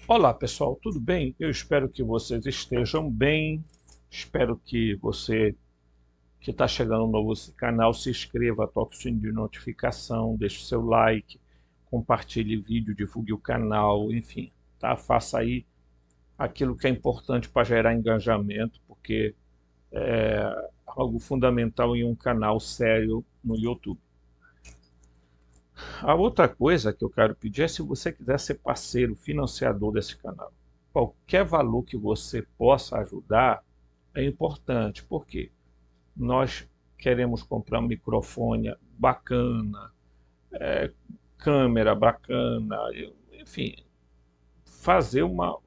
Olá pessoal, tudo bem? Eu espero que vocês estejam bem. Espero que você que está chegando no novo canal se inscreva, toque o sininho de notificação, deixe seu like, compartilhe vídeo, divulgue o canal, enfim, tá? Faça aí aquilo que é importante para gerar engajamento, porque é algo fundamental em um canal sério no YouTube. A outra coisa que eu quero pedir é se você quiser ser parceiro, financiador desse canal. Qualquer valor que você possa ajudar é importante, porque nós queremos comprar um microfone bacana, câmera bacana, enfim, fazer um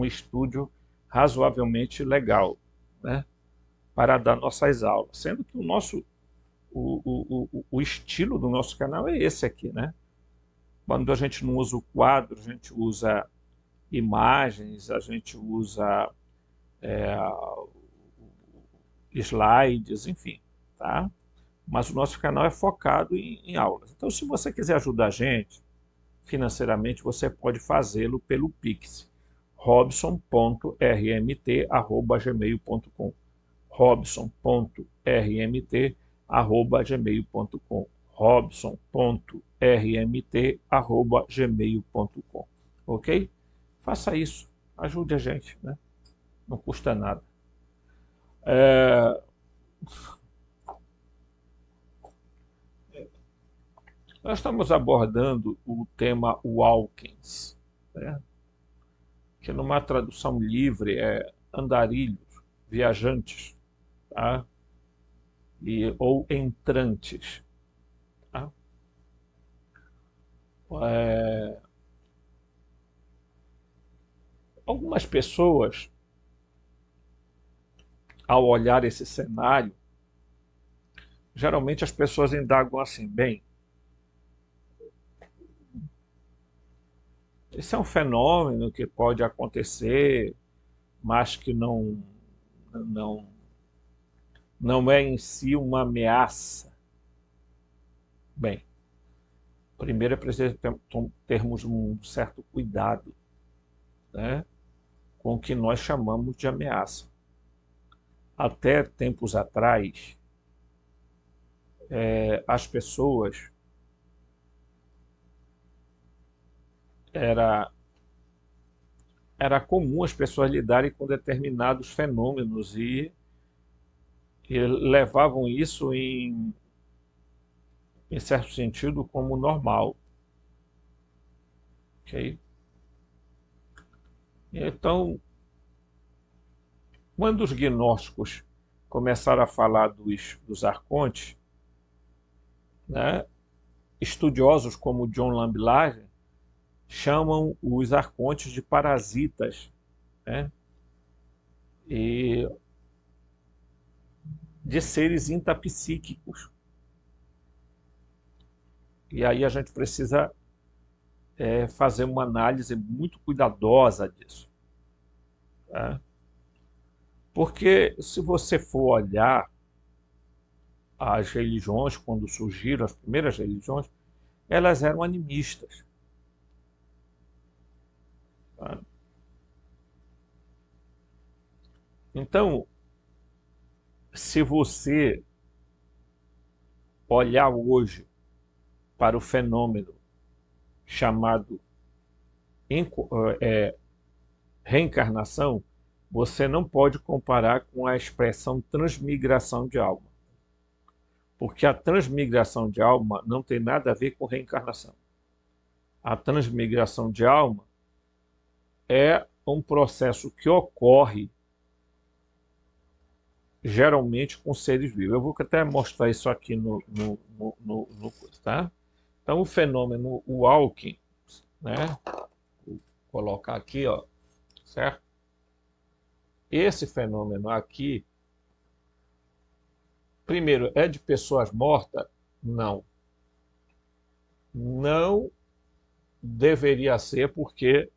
estúdio razoavelmente legal, né, para dar nossas aulas. Sendo que o estilo do nosso canal é esse aqui, né? Quando a gente não usa o quadro, a gente usa imagens, a gente usa slides, enfim, tá? Mas o nosso canal é focado em aulas. Então, se você quiser ajudar a gente financeiramente, você pode fazê-lo pelo Pix, robson.rmt@gmail.com, robson.rmt@gmail.com, robson.rmt@gmail.com, ok? Faça isso, ajude a gente, né? Não custa nada. Nós estamos abordando o tema walk-ins, né? Que numa tradução livre é andarilhos, viajantes, tá? Ou entrantes. Tá? É, algumas pessoas, ao olhar esse cenário, geralmente as pessoas indagam assim, bem, esse é um fenômeno que pode acontecer, mas que não, não é em si uma ameaça. Bem, primeiro é preciso termos um certo cuidado, né, com o que nós chamamos de ameaça. Até tempos atrás, as pessoas era era comum as pessoas lidarem com determinados fenômenos e levavam isso em certo sentido como normal, ok? Então, quando os gnósticos começaram a falar dos arcontes, né, estudiosos como John Lamblage chamam os arcontes de parasitas, né, e de seres intapsíquicos. E aí a gente precisa fazer uma análise muito cuidadosa disso, tá? Porque se você for olhar as religiões, quando surgiram as primeiras religiões, elas eram animistas, tá? Então, se você olhar hoje para o fenômeno chamado reencarnação, você não pode comparar com a expressão transmigração de alma, porque a transmigração de alma não tem nada a ver com reencarnação. A transmigração de alma é um processo que ocorre geralmente com seres vivos. Eu vou até mostrar isso aqui no coisa, tá? Então, o fenômeno walking, né? Vou colocar aqui, ó, certo? Esse fenômeno aqui, primeiro, é de pessoas mortas? Não. Não deveria ser, porque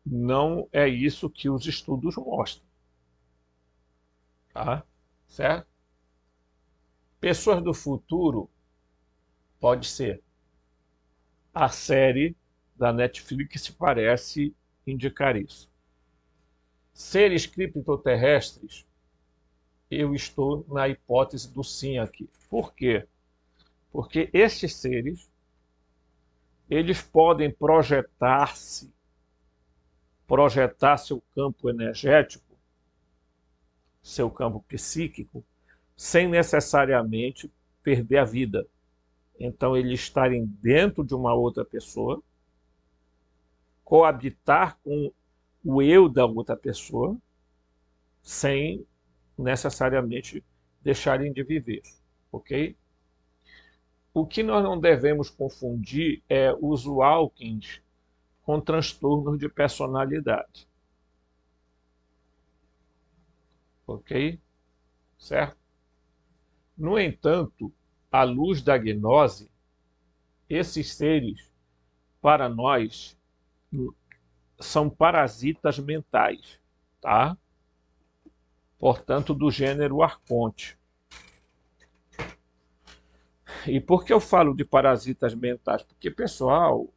não é isso que os estudos mostram, tá? Certo? Pessoas do futuro, pode ser. A série da Netflix parece indicar isso. Seres criptoterrestres, eu estou na hipótese do sim aqui. Por quê? Porque estes seres, eles podem projetar seu campo energético, seu campo psíquico, sem necessariamente perder a vida. Então, eles estarem dentro de uma outra pessoa, coabitar com o eu da outra pessoa, sem necessariamente deixarem de viver, ok? O que nós não devemos confundir é os walkings com transtornos de personalidade, ok? Certo? No entanto, à luz da gnose, esses seres, para nós, são parasitas mentais, tá? Portanto, do gênero arconte. E por que eu falo de parasitas mentais? Porque, pessoal,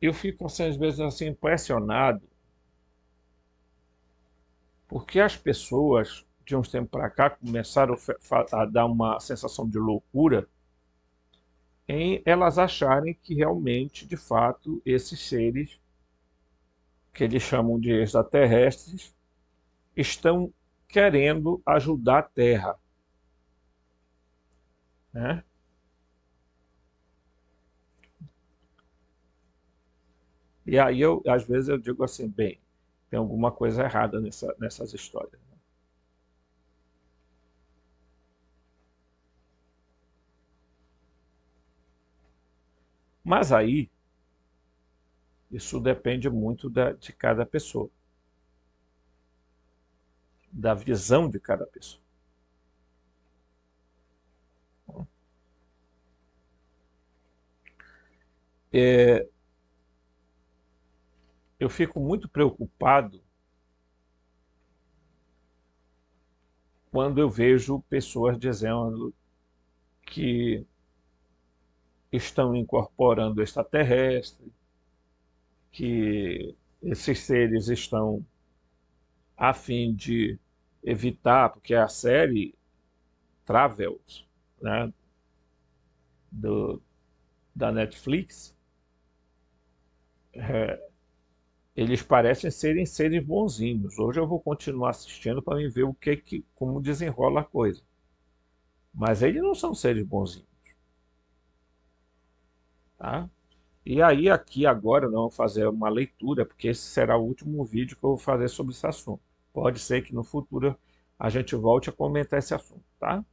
eu fico, assim, às vezes, assim, impressionado, porque as pessoas, de uns tempos para cá, começaram a dar uma sensação de loucura em elas acharem que realmente, de fato, esses seres, que eles chamam de extraterrestres, estão querendo ajudar a Terra, né? E aí, às vezes, eu digo assim, bem, tem alguma coisa errada nessas histórias. Mas aí, isso depende muito de cada pessoa, da visão de cada pessoa. Eu fico muito preocupado quando eu vejo pessoas dizendo que estão incorporando extraterrestre, que esses seres estão a fim de evitar, porque a série Travels, né, da Netflix, eles parecem serem seres bonzinhos. Hoje eu vou continuar assistindo para ver como desenrola a coisa. Mas eles não são seres bonzinhos, tá? E aí aqui agora nós vamos fazer uma leitura, porque esse será o último vídeo que eu vou fazer sobre esse assunto. Pode ser que no futuro a gente volte a comentar esse assunto, tá?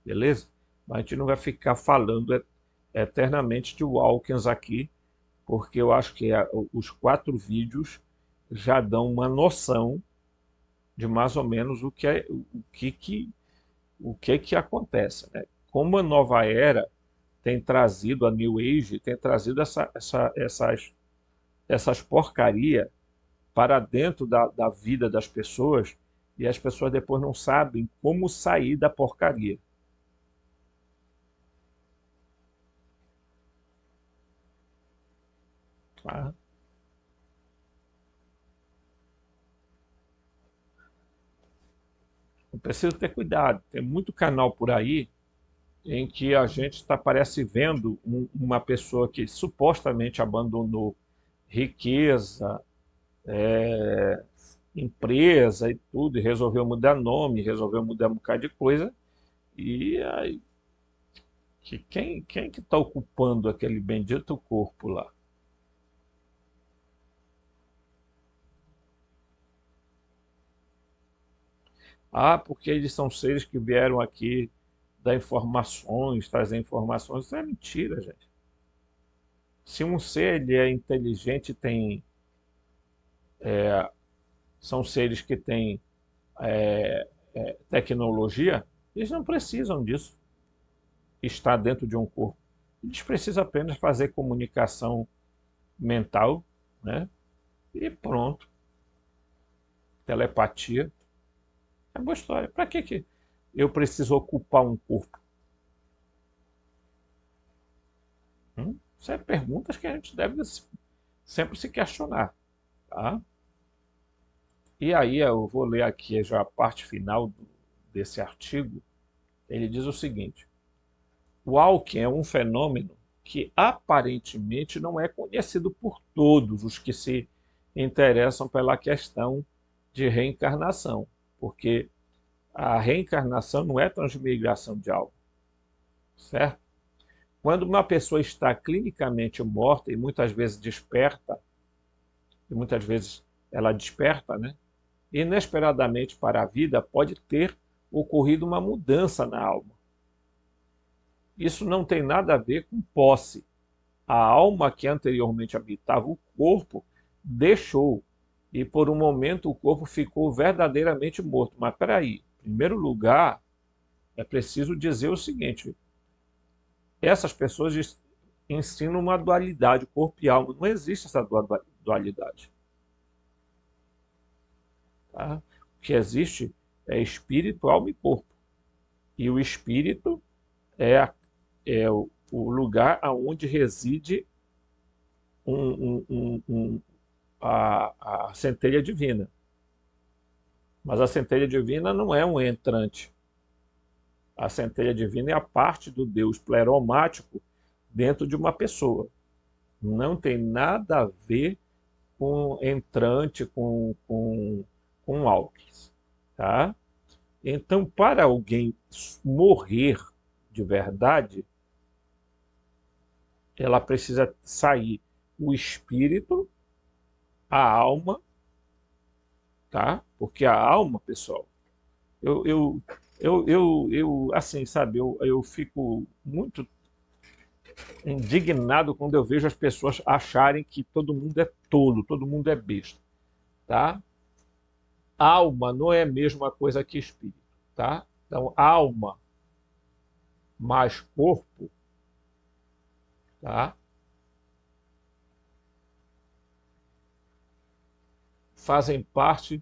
Beleza? Mas a gente não vai ficar falando eternamente de Walkens aqui, porque eu acho que os 4 vídeos já dão uma noção de mais ou menos o que acontece, né? Como a nova era tem trazido, a New Age tem trazido essas porcaria para dentro da vida das pessoas, e as pessoas depois não sabem como sair da porcaria. Tá? Eu preciso ter cuidado. Tem muito canal por aí em que a gente parece vendo uma pessoa que supostamente abandonou riqueza, empresa e tudo, e resolveu mudar nome, resolveu mudar um bocado de coisa, e aí, quem que está ocupando aquele bendito corpo lá? Ah, porque eles são seres que vieram aqui dar informações, trazer informações. Isso é mentira, gente. Se um ser ele é inteligente, são seres que têm tecnologia, eles não precisam disso, estar dentro de um corpo. Eles precisam apenas fazer comunicação mental, né? E pronto. Telepatia. É boa história. Para que eu preciso ocupar um corpo? São perguntas que a gente deve sempre se questionar, tá? E aí eu vou ler aqui já a parte final desse artigo. Ele diz o seguinte: o Alckmin é um fenômeno que aparentemente não é conhecido por todos os que se interessam pela questão de reencarnação, porque a reencarnação não é transmigração de alma, certo? Quando uma pessoa está clinicamente morta e muitas vezes desperta, e muitas vezes ela desperta, né? Inesperadamente para a vida, pode ter ocorrido uma mudança na alma. Isso não tem nada a ver com posse. A alma que anteriormente habitava o corpo deixou, e por um momento o corpo ficou verdadeiramente morto. Mas espera aí, em primeiro lugar, é preciso dizer o seguinte: essas pessoas ensinam uma dualidade, corpo e alma. Não existe essa dualidade. Tá? O que existe é espírito, alma e corpo. E o espírito é o lugar onde reside a centelha divina. Mas a centelha divina não é um entrante. A centelha divina é a parte do Deus pleromático dentro de uma pessoa. Não tem nada a ver com entrante, com alques. Tá? Então, para alguém morrer de verdade, ela precisa sair o espírito, a alma, tá? Porque a alma, pessoal, assim, sabe, eu fico muito indignado quando eu vejo as pessoas acharem que todo mundo é tolo, todo mundo é besta, tá? Alma não é a mesma coisa que espírito, tá? Então, alma mais corpo, tá? Fazem parte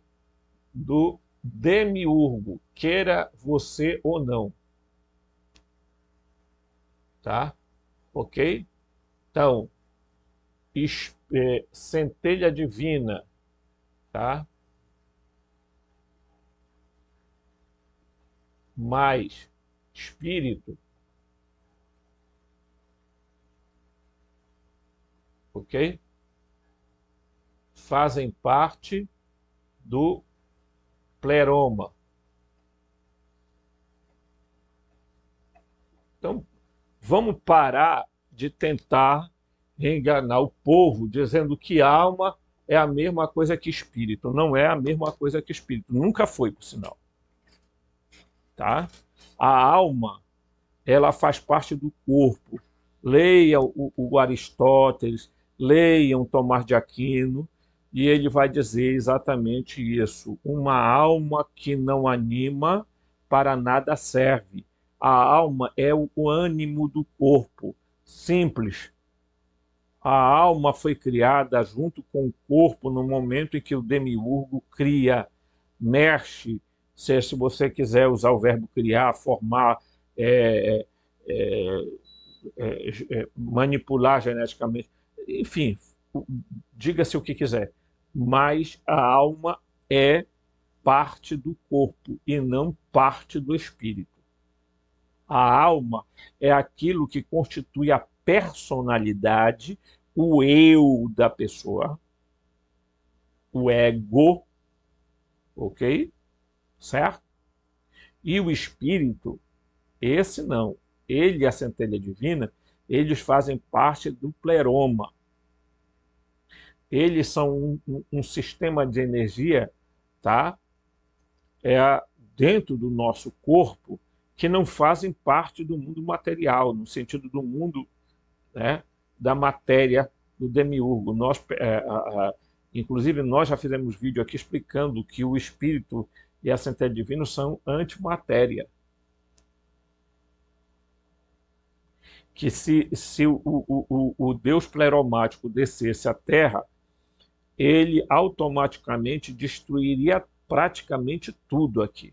do demiurgo, queira você ou não, tá? Ok? Então, centelha divina, tá? Mais espírito, ok? Fazem parte do pleroma. Então, vamos parar de tentar enganar o povo dizendo que alma é a mesma coisa que espírito. Não é a mesma coisa que espírito. Nunca foi, por sinal. Tá? A alma, ela faz parte do corpo. Leiam o Aristóteles, leiam Tomás de Aquino, e ele vai dizer exatamente isso. Uma alma que não anima, para nada serve. A alma é o ânimo do corpo. Simples. A alma foi criada junto com o corpo no momento em que o demiurgo cria, mexe, se você quiser usar o verbo criar, formar, é, é, manipular geneticamente, enfim, diga-se o que quiser. Mas a alma é parte do corpo e não parte do espírito. A alma é aquilo que constitui a personalidade, o eu da pessoa, o ego, ok? Certo? E o espírito, esse não. Ele e a centelha divina, eles fazem parte do pleroma. Eles são um sistema de energia, tá? Dentro do nosso corpo, que não fazem parte do mundo material, no sentido do mundo, né, da matéria do demiurgo. Inclusive, nós já fizemos vídeo aqui explicando que o espírito e a centelha divina são antimatéria. Que se o Deus pleromático descesse à Terra, ele automaticamente destruiria praticamente tudo aqui.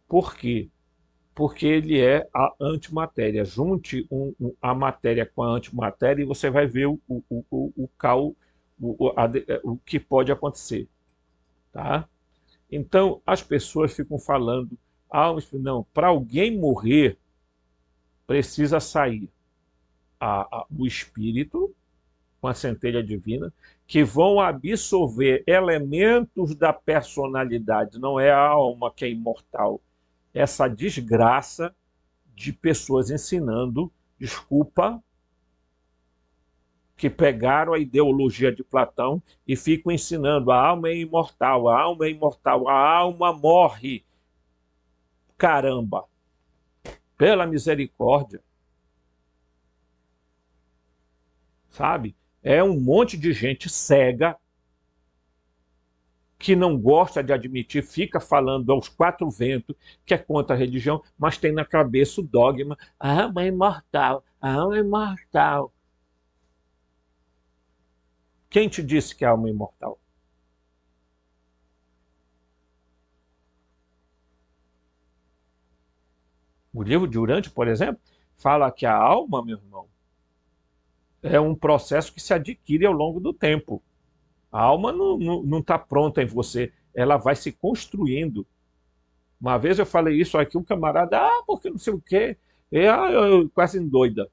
Por quê? porque ele é a antimatéria. Junte a matéria com a antimatéria e você vai ver o que pode acontecer. Tá? Então, as pessoas ficam falando, não, para alguém morrer, precisa sair o espírito com a centelha divina, que vão absorver elementos da personalidade, não é a alma que é imortal. Essa desgraça de pessoas ensinando, desculpa, que pegaram a ideologia de Platão e ficam ensinando a alma é imortal, a alma é imortal, a alma morre. Caramba! Pela misericórdia. Sabe? É um monte de gente cega que não gosta de admitir, fica falando aos quatro ventos que é contra a religião, mas tem na cabeça o dogma, a alma é imortal, a alma é imortal. Quem te disse que a alma é imortal? O livro de Urântia, por exemplo, fala que a alma, meu irmão, é um processo que se adquire ao longo do tempo. A alma não está pronta em você, ela vai se construindo. Uma vez eu falei isso aqui, um camarada, porque não sei o quê, eu quase endoida.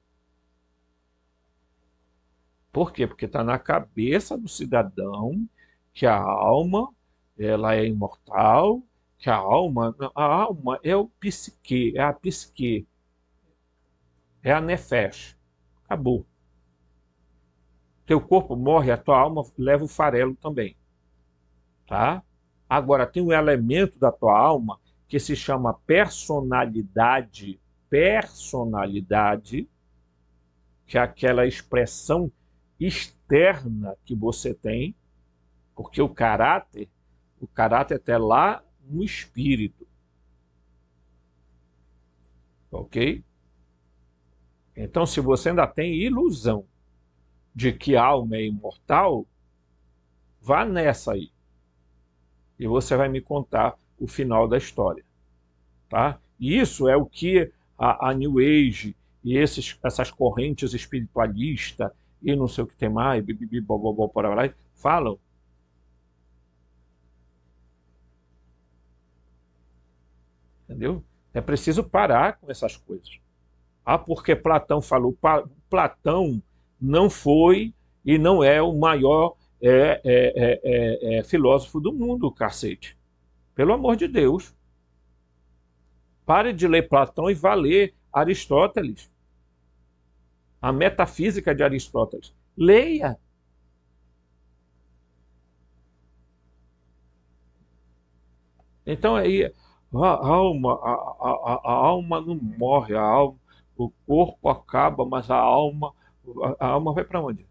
Por quê? Porque está na cabeça do cidadão que a alma ela é imortal, que a alma é o psique, é a psique, é a nefesh. Acabou. Teu corpo morre, a tua alma leva o farelo também. Tá? Agora, tem um elemento da tua alma que se chama personalidade. Personalidade, que é aquela expressão externa que você tem, porque o caráter está lá no espírito. Ok? Então, se você ainda tem ilusão de que a alma é imortal, vá nessa aí. E você vai me contar o final da história. Tá? E isso é o que a New Age e essas correntes espiritualistas e não sei o que tem mais, falam. Entendeu? É preciso parar com essas coisas. Porque Platão falou. Platão não foi e não é o maior filósofo do mundo, cacete. Pelo amor de Deus. Pare de ler Platão e vá ler Aristóteles. A metafísica de Aristóteles. Leia. Então aí a alma não morre, o corpo acaba, mas a alma vai para onde?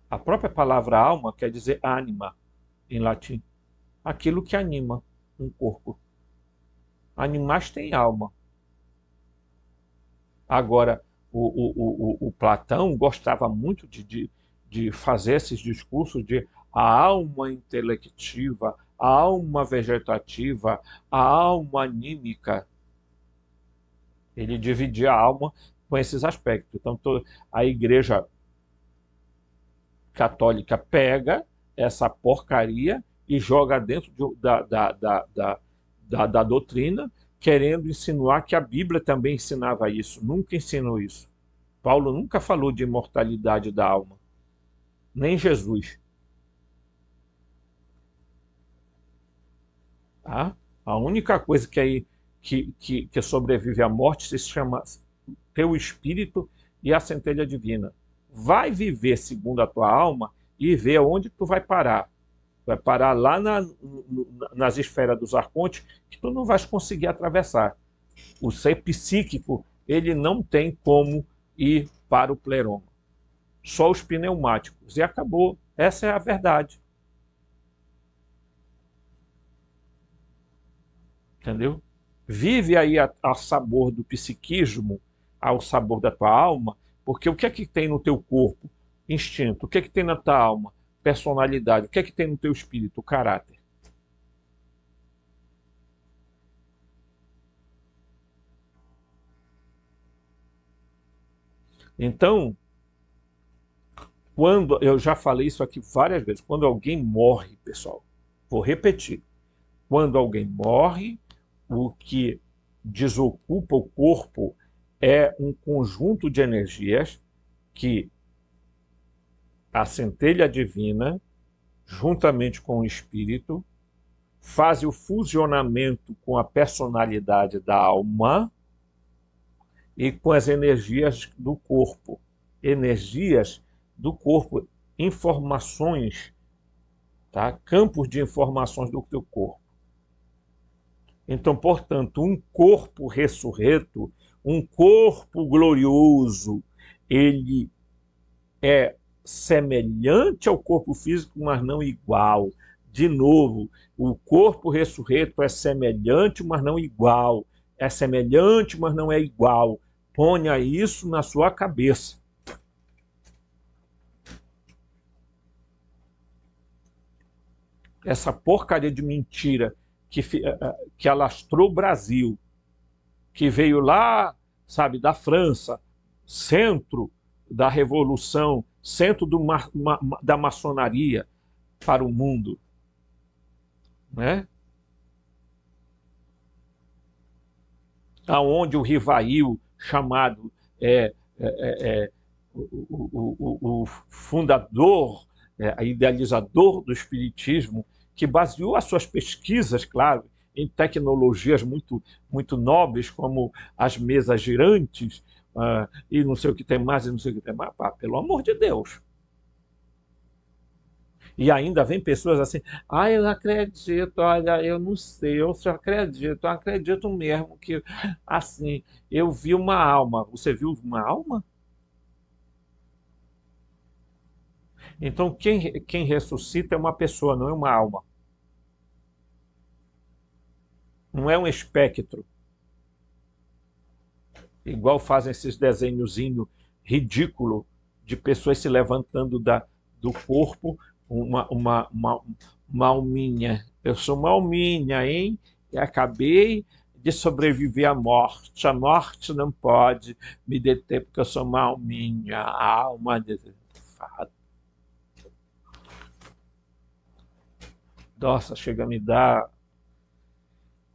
A própria palavra alma quer dizer anima, em latim. Aquilo que anima um corpo. Animais têm alma. Agora, o Platão gostava muito de fazer esses discursos de a alma intelectiva, a alma vegetativa, a alma anímica. Ele dividia a alma com esses aspectos. Então, a Igreja Católica pega essa porcaria e joga dentro da doutrina, querendo insinuar que a Bíblia também ensinava isso. Nunca ensinou isso. Paulo nunca falou de imortalidade da alma. Nem Jesus. Tá? A única coisa que sobrevive à morte se chama teu espírito e a centelha divina. Vai viver segundo a tua alma e ver onde tu vai parar. Vai parar lá nas esferas dos arcontes que tu não vais conseguir atravessar. O ser psíquico, ele não tem como ir para o pleroma. Só os pneumáticos. E acabou. Essa é a verdade. Entendeu? Vive aí a sabor do psiquismo, ao sabor da tua alma, porque o que é que tem no teu corpo? Instinto. O que é que tem na tua alma? Personalidade. O que é que tem no teu espírito? O caráter. Então, quando eu já falei isso aqui várias vezes, quando alguém morre, pessoal, vou repetir, quando alguém morre, o que desocupa o corpo é um conjunto de energias que a centelha divina, juntamente com o espírito, faz o fusionamento com a personalidade da alma e com as energias do corpo. Energias do corpo, informações, tá? Campos de informações do teu corpo. Então, portanto, um corpo ressurreto, um corpo glorioso, ele é semelhante ao corpo físico, mas não igual. De novo, o corpo ressurreto é semelhante, mas não igual. É semelhante, mas não é igual. Ponha isso na sua cabeça. Essa porcaria de mentira que alastrou o Brasil, que veio lá, sabe, da França, centro da revolução, centro da maçonaria para o mundo, né? Aonde o Rivail, chamado o fundador, idealizador do espiritismo, que baseou as suas pesquisas, claro, em tecnologias muito nobres, como as mesas girantes, e não sei o que tem mais, e não sei o que tem mais. Pá, pelo amor de Deus. E ainda vem pessoas assim, eu não acredito, olha, eu não sei, eu só acredito, eu acredito mesmo que, assim, eu vi uma alma. Você viu uma alma? Então, quem ressuscita é uma pessoa, não é uma alma. Não é um espectro. Igual fazem esses desenhozinhos ridículos de pessoas se levantando do corpo, uma alminha. Eu sou uma alminha, hein? E acabei de sobreviver à morte. A morte não pode me deter, porque eu sou uma alminha. A alma de fato. Nossa, chega a me dar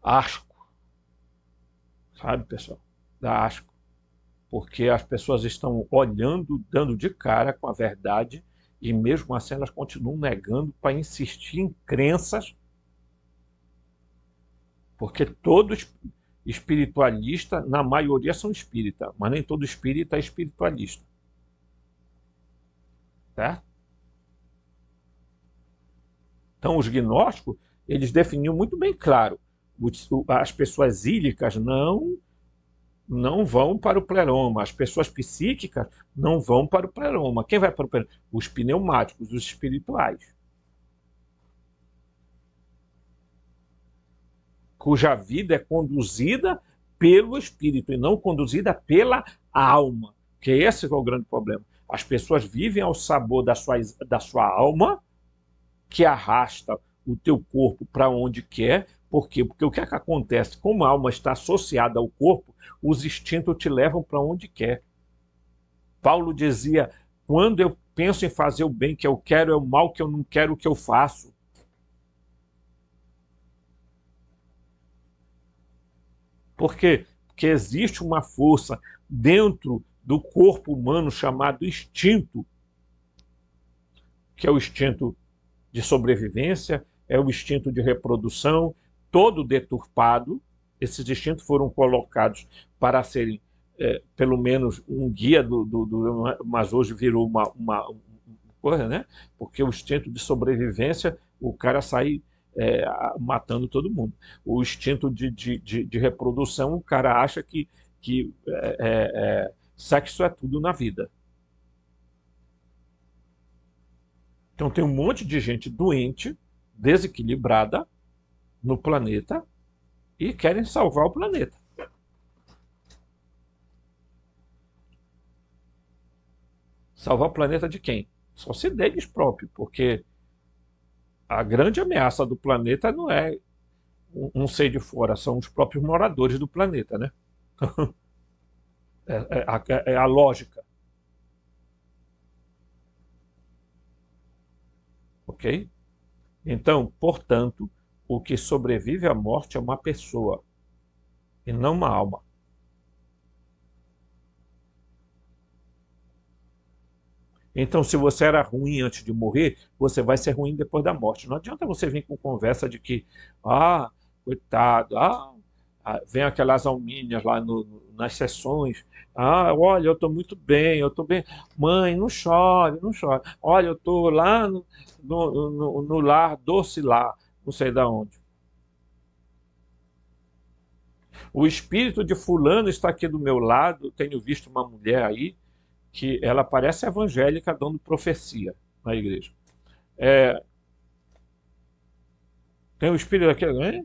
asco. Sabe, pessoal? Dá asco. Porque as pessoas estão olhando, dando de cara com a verdade, e mesmo assim elas continuam negando para insistir em crenças, porque todo espiritualista, na maioria são espírita, mas nem todo espírita é espiritualista. Certo? Então os gnósticos, eles definiam muito bem claro, as pessoas ílicas não vão para o pleroma, as pessoas psíquicas não vão para o pleroma. Quem vai para o pleroma? Os pneumáticos, os espirituais. Cuja vida é conduzida pelo espírito e não conduzida pela alma. Que esse é o grande problema. As pessoas vivem ao sabor da sua alma, que arrasta o teu corpo para onde quer. Por quê? Porque o que é que acontece? Como a alma está associada ao corpo, os instintos te levam para onde quer. Paulo dizia, quando eu penso em fazer o bem que eu quero, é o mal que eu não quero que eu faço. Por quê? Porque existe uma força dentro do corpo humano chamado instinto, que é o instinto de sobrevivência, é o instinto de reprodução, todo deturpado. Esses instintos foram colocados para serem, pelo menos, um guia mas hoje virou uma coisa, né? Porque o instinto de sobrevivência, o cara sai matando todo mundo. O instinto de reprodução, o cara acha que sexo é tudo na vida. Então tem um monte de gente doente, desequilibrada no planeta e querem salvar o planeta. Salvar o planeta de quem? Só se deles próprios, porque a grande ameaça do planeta não é um ser de fora, são os próprios moradores do planeta, né? É a lógica. ok? Então, portanto, o que sobrevive à morte é uma pessoa e não uma alma. Então, se você era ruim antes de morrer, você vai ser ruim depois da morte. Não adianta você vir com conversa de que, coitado, vem aquelas alminhas lá nas sessões. Olha, eu estou muito bem, eu estou bem. Mãe, não chore, não chore. Olha, eu estou lá no lar doce lá, não sei de onde. O espírito de fulano está aqui do meu lado, tenho visto uma mulher aí, que ela parece evangélica dando profecia na igreja. Tem o espírito aqui, hein?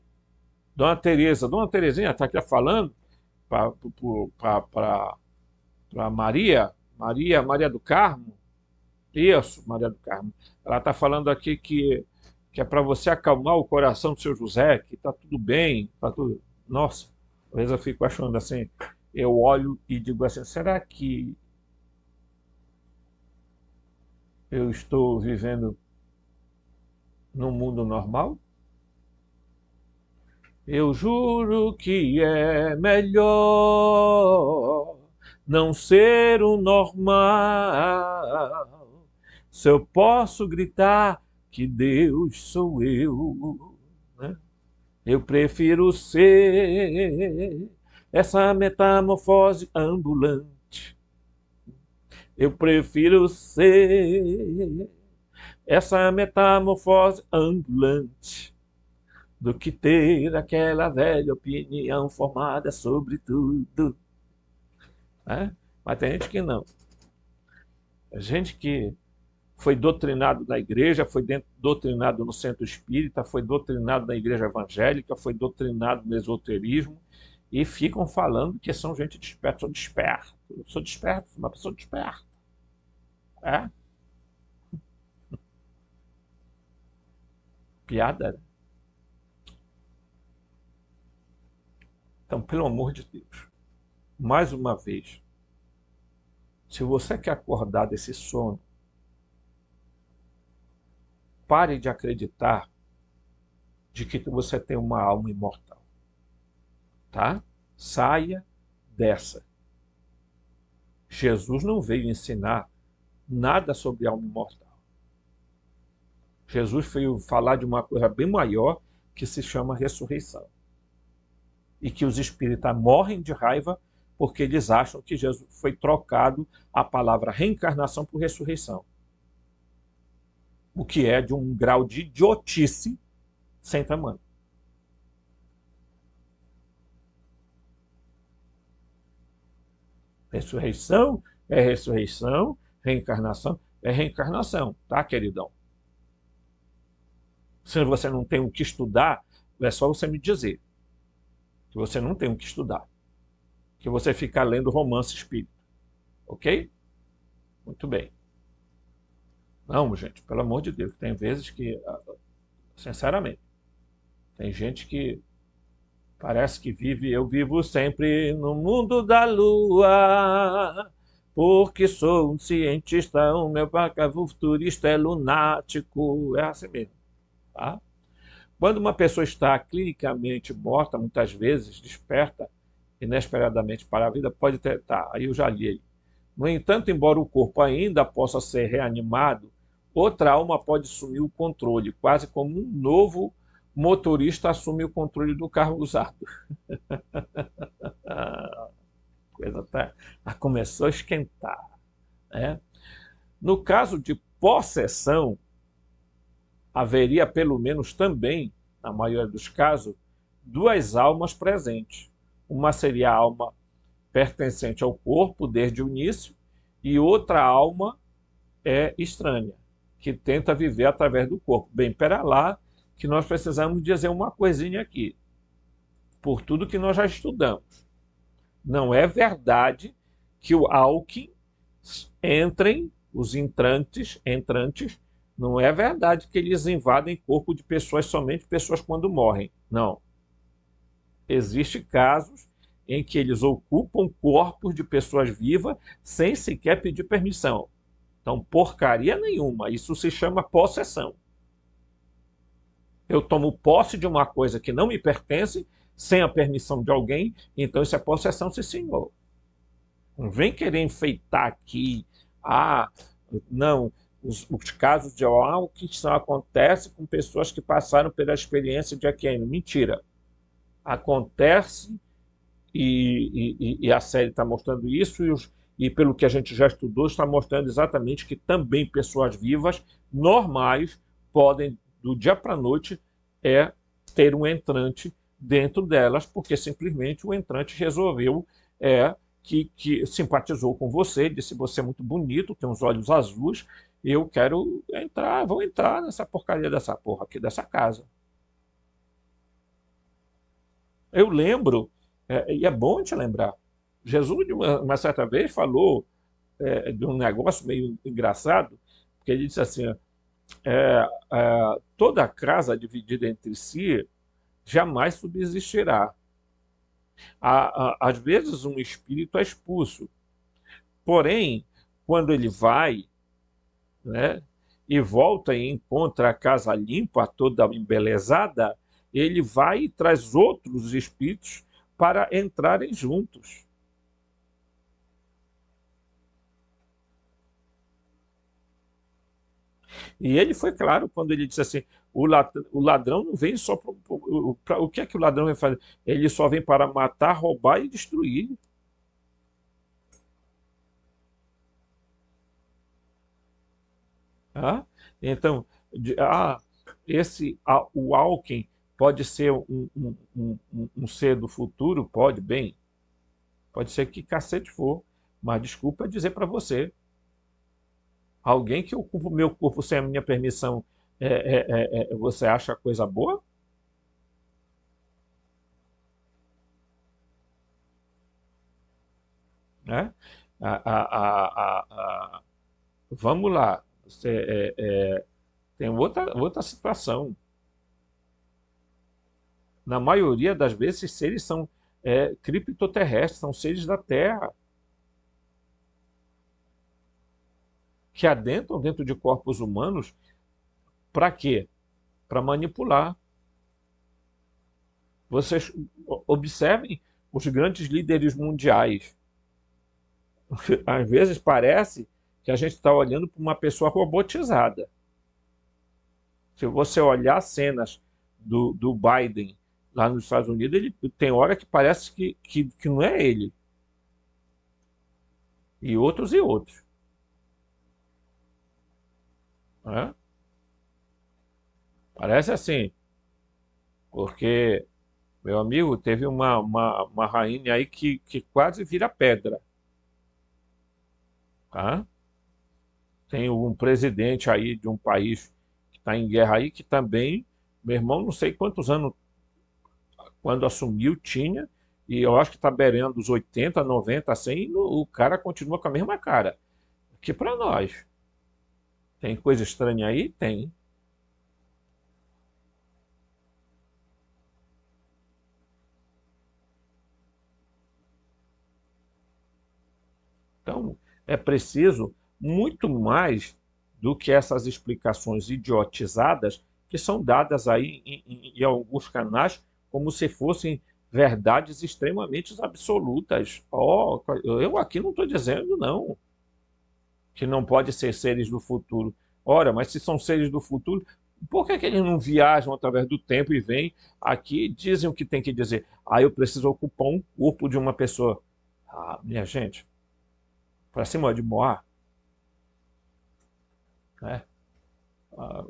Dona Terezinha está aqui falando para Maria do Carmo. Isso, Maria do Carmo. Ela está falando aqui que é para você acalmar o coração do seu José, que está tudo bem, tá tudo. Nossa, às vezes eu fico achando assim, eu olho e digo assim, será que eu estou vivendo num mundo normal? Eu juro que é melhor não ser o normal. Se eu posso gritar que Deus sou eu, né? Eu prefiro ser essa metamorfose ambulante. Eu prefiro ser essa metamorfose ambulante do que ter aquela velha opinião formada sobre tudo. Né? Mas tem gente que não. Tem gente que foi doutrinado na igreja, foi doutrinado no centro espírita, foi doutrinado na igreja evangélica, foi doutrinado no esoterismo e ficam falando que são gente desperta. Sou desperto, uma pessoa desperta. É? Piada, né? Então, pelo amor de Deus, mais uma vez, se você quer acordar desse sono, pare de acreditar de que você tem uma alma imortal. Tá? Saia dessa. Jesus não veio ensinar nada sobre alma imortal. Jesus veio falar de uma coisa bem maior que se chama ressurreição. E que os espíritas morrem de raiva porque eles acham que Jesus foi trocado a palavra reencarnação por ressurreição. O que é de um grau de idiotice sem tamanho. Ressurreição é ressurreição, reencarnação é reencarnação, tá, queridão? Se você não tem o que estudar, é só você me dizer que você não tem o que estudar, que você fica lendo romance espírita, ok? Muito bem. Não, gente, pelo amor de Deus, tem vezes que, sinceramente, tem gente que parece que eu vivo sempre no mundo da lua, porque sou um cientista, o meu futurista é lunático, é assim mesmo, tá? Quando uma pessoa está clinicamente morta, muitas vezes desperta inesperadamente para a vida, pode ter, tá, aí eu já li aí. No entanto, embora o corpo ainda possa ser reanimado, outra alma pode assumir o controle, quase como um novo motorista assume o controle do carro usado. A coisa começou a esquentar. Né? No caso de possessão, haveria pelo menos também, na maioria dos casos, duas almas presentes. Uma seria a alma pertencente ao corpo desde o início, e outra alma estranha, que tenta viver através do corpo. Bem, pera lá, que nós precisamos dizer uma coisinha aqui, por tudo que nós já estudamos. Não é verdade que o Alckmin entrem, os entrantes, não é verdade que eles invadem corpo de pessoas, somente pessoas quando morrem. Não. Existem casos em que eles ocupam corpos de pessoas vivas sem sequer pedir permissão. Então, porcaria nenhuma. Isso se chama possessão. Eu tomo posse de uma coisa que não me pertence, sem a permissão de alguém, então isso é possessão, sim, senhor. Não vem querer enfeitar aqui. Ah, não. Os casos de Alckmin só acontecem com pessoas que passaram pela experiência de AQM. Mentira. Acontece e a série está mostrando isso e pelo que a gente já estudou, está mostrando exatamente que também pessoas vivas, normais, podem, do dia para a noite, ter um entrante dentro delas, porque simplesmente o entrante resolveu que simpatizou com você, disse: você é muito bonito, tem uns olhos azuis, eu quero entrar, vou entrar nessa porcaria dessa porra aqui, dessa casa. Eu lembro, e é bom te lembrar, Jesus, de uma certa vez, falou de um negócio meio engraçado, porque ele disse assim: toda casa dividida entre si jamais subsistirá. Às vezes, um espírito é expulso, porém, quando ele vai, né, e volta e encontra a casa limpa, toda embelezada, ele vai e traz outros espíritos para entrarem juntos. E ele foi claro quando ele disse assim: o ladrão não vem só para. O que é que o ladrão vai fazer? Ele só vem para matar, roubar e destruir. Tá? Então, o Alckmin pode ser um ser do futuro? Pode, bem. Pode ser que cacete for. Mas desculpa dizer para você: alguém que ocupa o meu corpo sem a minha permissão, você acha coisa boa? Né? Vamos lá. Tem outra situação. Na maioria das vezes, esses seres são criptoterrestres, são seres da Terra, que adentram dentro de corpos humanos. Para quê? Para manipular. Vocês observem os grandes líderes mundiais. Às vezes parece que a gente está olhando para uma pessoa robotizada. Se você olhar cenas do Biden lá nos Estados Unidos, ele tem hora que parece que não é ele. E outros e outros. Né? Parece assim, porque, meu amigo, teve uma rainha aí que quase vira pedra. Tá? Tem um presidente aí de um país que está em guerra aí, que também, meu irmão, não sei quantos anos, quando assumiu, tinha, e eu acho que está beirando os 80, 90, 100, e o cara continua com a mesma cara. Que para nós. Tem coisa estranha aí? Tem. Então, é preciso muito mais do que essas explicações idiotizadas que são dadas aí em alguns canais como se fossem verdades extremamente absolutas. Oh, eu aqui não estou dizendo, não, que não pode ser seres do futuro. Ora, mas se são seres do futuro, por que eles não viajam através do tempo e vêm aqui e dizem o que tem que dizer? Ah, eu preciso ocupar um corpo de uma pessoa. Ah, minha gente, para cima de Moá, né? Ah,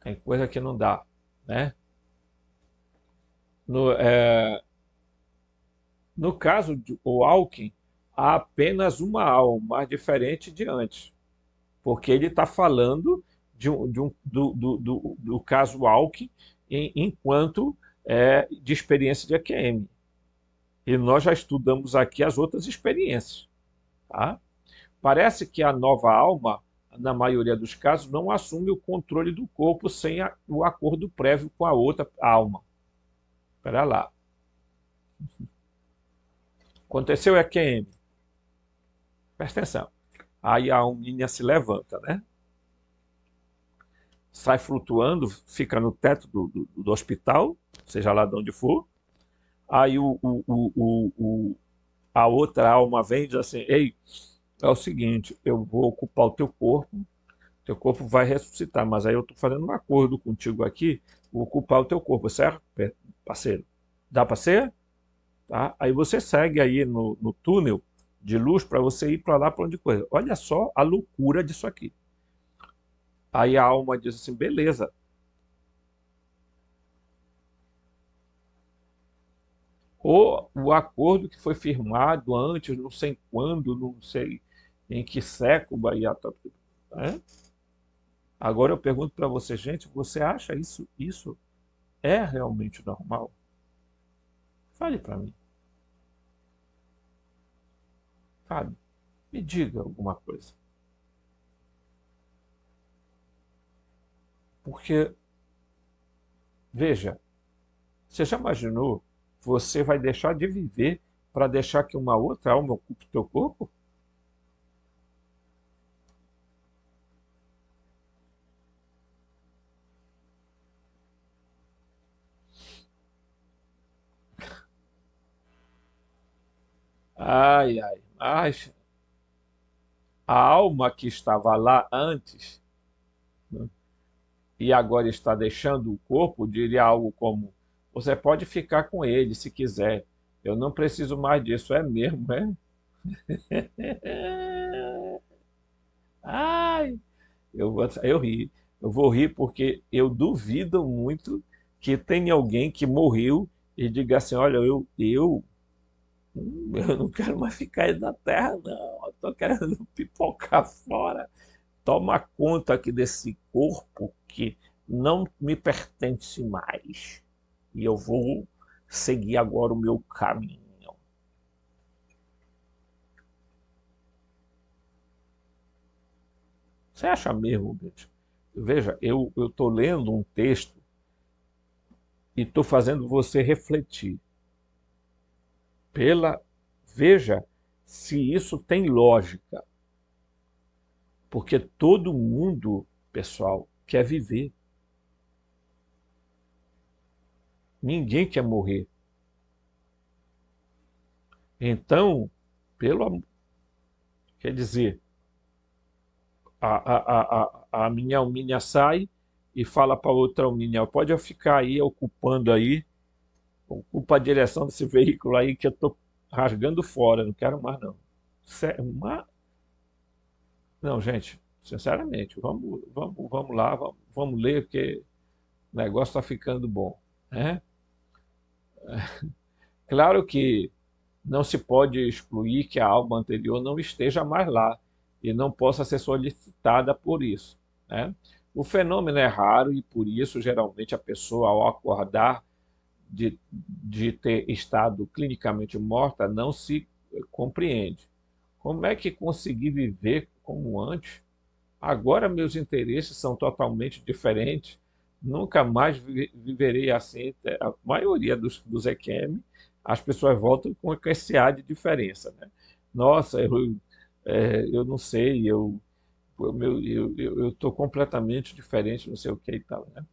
tem coisa que não dá, né? No, é, no caso do Alckmin, há apenas uma alma diferente de antes, porque ele está falando do caso Alckmin enquanto de experiência de AQM. E nós já estudamos aqui as outras experiências. Tá? Parece que a nova alma, na maioria dos casos, não assume o controle do corpo sem o acordo prévio com a outra alma. Espera lá. Aconteceu EQM. Presta atenção. Aí a alminha se levanta, né? sai flutuando, fica no teto do hospital, seja lá de onde for. Aí a outra alma vem e diz assim: ei, é o seguinte, eu vou ocupar o teu corpo vai ressuscitar, mas aí eu estou fazendo um acordo contigo aqui, vou ocupar o teu corpo, certo, parceiro? Dá para ser? Tá? Aí você segue aí no túnel de luz para você ir para lá para onde coisa. Olha só a loucura disso aqui. Aí a alma diz assim: beleza. Ou o acordo que foi firmado antes, não sei quando, não sei em que século, aí, né? Agora eu pergunto para você, gente, você acha isso é realmente normal? Fale para mim, sabe? Me diga alguma coisa. Porque, veja, você já imaginou, você vai deixar de viver para deixar que uma outra alma ocupe o teu corpo? Ai, ai, mas a alma que estava lá antes, né, e agora está deixando o corpo, diria algo como: você pode ficar com ele se quiser, eu não preciso mais disso, é mesmo, é? Ai, eu ri. Eu vou rir porque eu duvido muito que tenha alguém que morreu e diga assim: olha, eu não quero mais ficar aí na Terra, não. Eu tô querendo pipocar fora. Toma conta aqui desse corpo que não me pertence mais. E eu vou seguir agora o meu caminho. Você acha mesmo, Beth? Veja, eu estou lendo um texto e estou fazendo você refletir. Pela, veja se isso tem lógica, porque todo mundo, pessoal, quer viver. Ninguém quer morrer. Então, quer dizer, a minha alminha sai e fala para outra alminha: pode eu ficar aí ocupando aí, ocupa a direção desse veículo aí que eu estou rasgando fora, não quero mais não. Não, gente, sinceramente, vamos lá, vamos ler, porque o negócio está ficando bom, né? Claro que não se pode excluir que a alma anterior não esteja mais lá e não possa ser solicitada por isso, né? O fenômeno é raro e, por isso, geralmente a pessoa, ao acordar de ter estado clinicamente morta, não se compreende. Como é que consegui viver como antes? Agora meus interesses são totalmente diferentes. Nunca mais viverei assim. A maioria dos EQM, as pessoas voltam com esse ar de diferença, né? Nossa, eu não sei, eu estou completamente diferente, não sei o que e tal, né?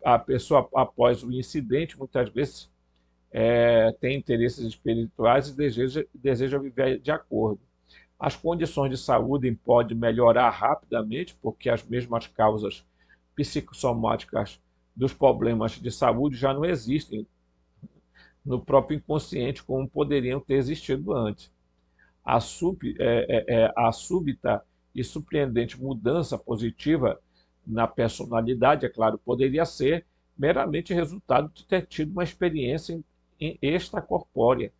A pessoa, após o incidente, muitas vezes tem interesses espirituais e deseja viver de acordo. As condições de saúde podem melhorar rapidamente, porque as mesmas causas psicossomáticas dos problemas de saúde já não existem no próprio inconsciente como poderiam ter existido antes. A súbita e surpreendente mudança positiva na personalidade, é claro, poderia ser meramente resultado de ter tido uma experiência extracorpórea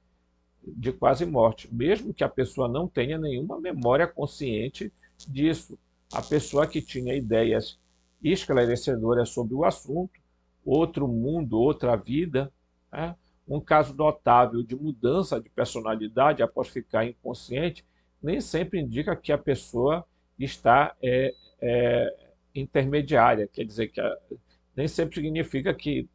de quase morte, mesmo que a pessoa não tenha nenhuma memória consciente disso. A pessoa que tinha ideias esclarecedoras sobre o assunto, outro mundo, outra vida, né? Um caso notável de mudança de personalidade após ficar inconsciente, nem sempre indica que a pessoa está intermediária, quer dizer, nem sempre significa que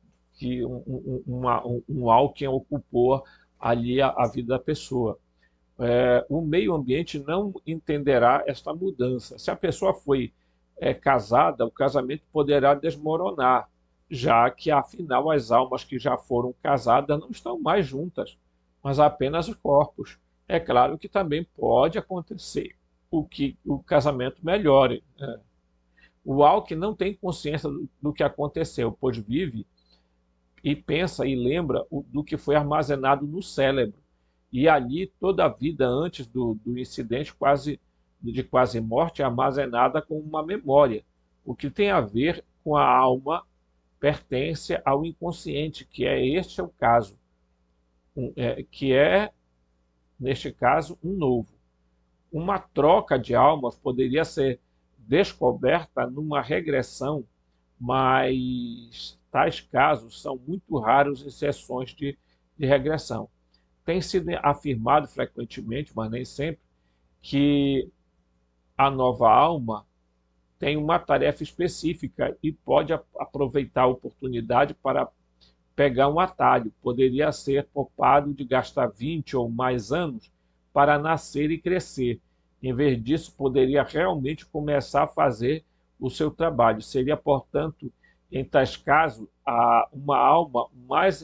um Alckmin ocupou ali a vida da pessoa. O meio ambiente não entenderá esta mudança. Se a pessoa foi é casada, o casamento poderá desmoronar, já que afinal as almas que já foram casadas não estão mais juntas, mas apenas os corpos. É claro que também pode acontecer o casamento melhore, né? O Alck não tem consciência do que aconteceu, pois vive e pensa e lembra do que foi armazenado no cérebro. E ali toda a vida antes do incidente de quase morte é armazenada como uma memória. O que tem a ver com a alma pertence ao inconsciente, que é este é o caso, que é, neste caso, um novo. Uma troca de almas poderia ser descoberta numa regressão, mas tais casos são muito raros em sessões de regressão. Tem sido afirmado frequentemente, mas nem sempre, que a nova alma tem uma tarefa específica e pode aproveitar a oportunidade para pegar um atalho. Poderia ser poupado de gastar 20 ou mais anos para nascer e crescer. Em vez disso, poderia realmente começar a fazer o seu trabalho. Seria, portanto, em tais casos, uma alma mais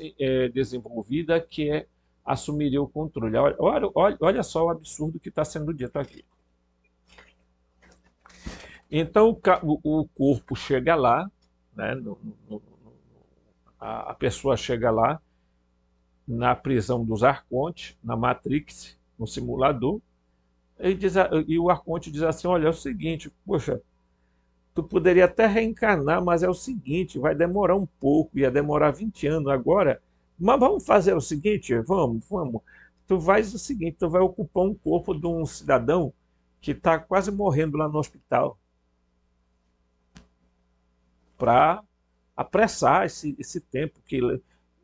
desenvolvida que assumiria o controle. Olha só o absurdo que está sendo dito aqui. Então, o corpo chega lá, né, a pessoa chega lá na prisão dos arcontes, na Matrix, no simulador, e o arconte diz assim: olha, é o seguinte, poxa, tu poderia até reencarnar, mas é o seguinte, vai demorar um pouco, ia demorar 20 anos agora, mas vamos fazer o seguinte, vamos. Tu vais o seguinte, tu vai ocupar um corpo de um cidadão que está quase morrendo lá no hospital, para apressar esse tempo, que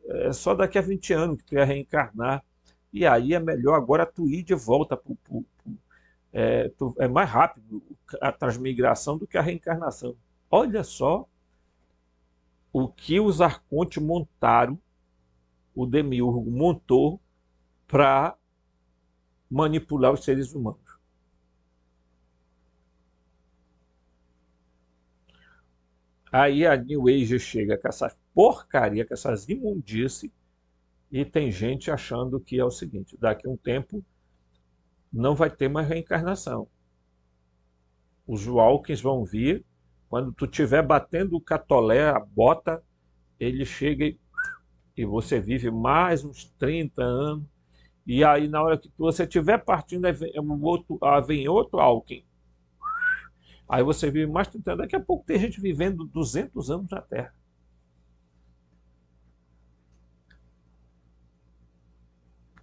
é só daqui a 20 anos que tu ia reencarnar. E aí é melhor agora tu ir de volta é mais rápido a transmigração do que a reencarnação. Olha só o que os arcontes montaram, o Demiurgo montou para manipular os seres humanos. Aí a New Age chega com essas porcaria, com essas imundícies, e tem gente achando que é o seguinte: daqui a um tempo não vai ter mais reencarnação. Os Walkins vão vir, quando tu estiver batendo o catolé, a bota, ele chega e você vive mais uns 30 anos, e aí na hora que você estiver partindo, vem outro Alckmin. Aí você vive mais 30 anos. Daqui a pouco tem gente vivendo 200 anos na Terra.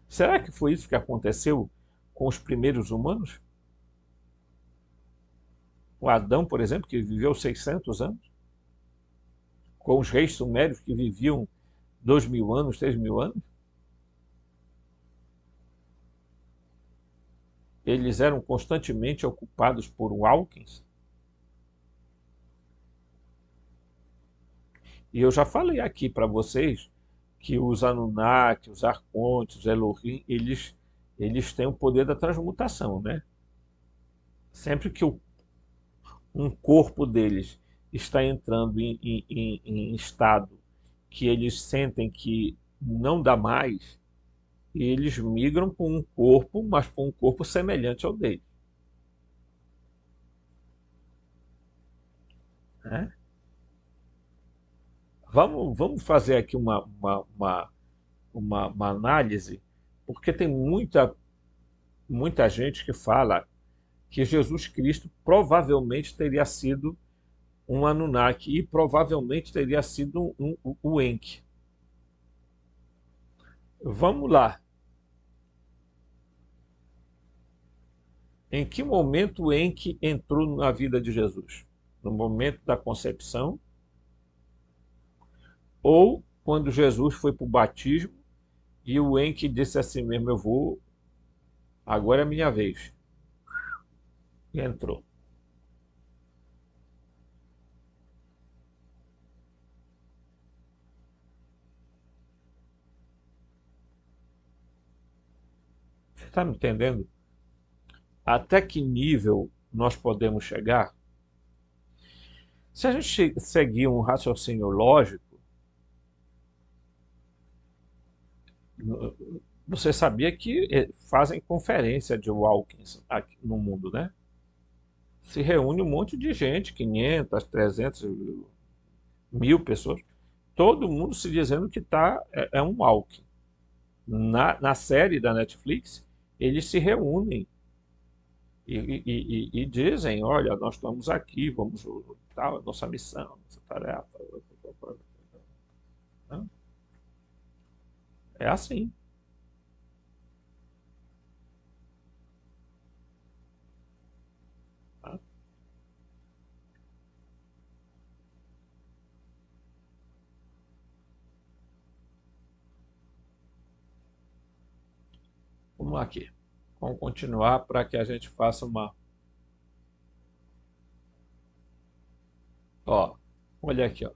Será que foi isso que aconteceu com os primeiros humanos? O Adão, por exemplo, que viveu 600 anos? Com os reis sumérios que viviam 2.000 anos, 3.000 anos? Eles eram constantemente ocupados por Walkins? E eu já falei aqui para vocês que os Anunnaki, os Arcontes, os Elohim, eles têm o poder da transmutação, né? Sempre que um corpo deles está entrando em estado que eles sentem que não dá mais, eles migram para um corpo, mas para um corpo semelhante ao dele, né? Vamos fazer aqui uma análise, porque tem muita gente que fala que Jesus Cristo provavelmente teria sido um Anunnaki e provavelmente teria sido um Enki. Vamos lá. Em que momento o Enki entrou na vida de Jesus? No momento da concepção? Ou quando Jesus foi para o batismo e o Enki disse assim mesmo: eu vou, agora é a minha vez. E entrou. Você está me entendendo? Até que nível nós podemos chegar? Se a gente seguir um raciocínio lógico, você sabia que fazem conferência de Hawkins aqui no mundo, né? Se reúne um monte de gente, 500, 300, 1.000 pessoas, todo mundo se dizendo que é um Hawking. Na série da Netflix, eles se reúnem e dizem, olha, nós estamos aqui, vamos, tal, nossa missão, nossa tarefa. É assim. Tá? Vamos lá aqui. Vamos continuar para que a gente faça uma... Ó, olha aqui, ó.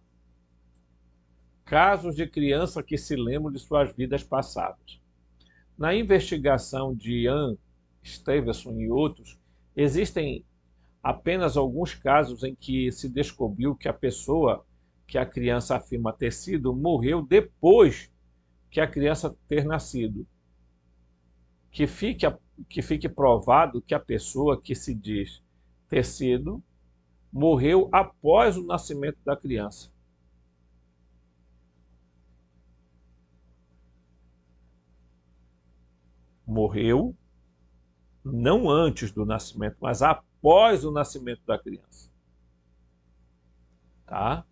Casos de criança que se lembram de suas vidas passadas. Na investigação de Ian Stevenson e outros, existem apenas alguns casos em que se descobriu que a pessoa que a criança afirma ter sido morreu depois que a criança ter nascido. Que fique provado que a pessoa que se diz ter sido morreu após o nascimento da criança. Morreu não antes do nascimento, mas após o nascimento da criança. Tá?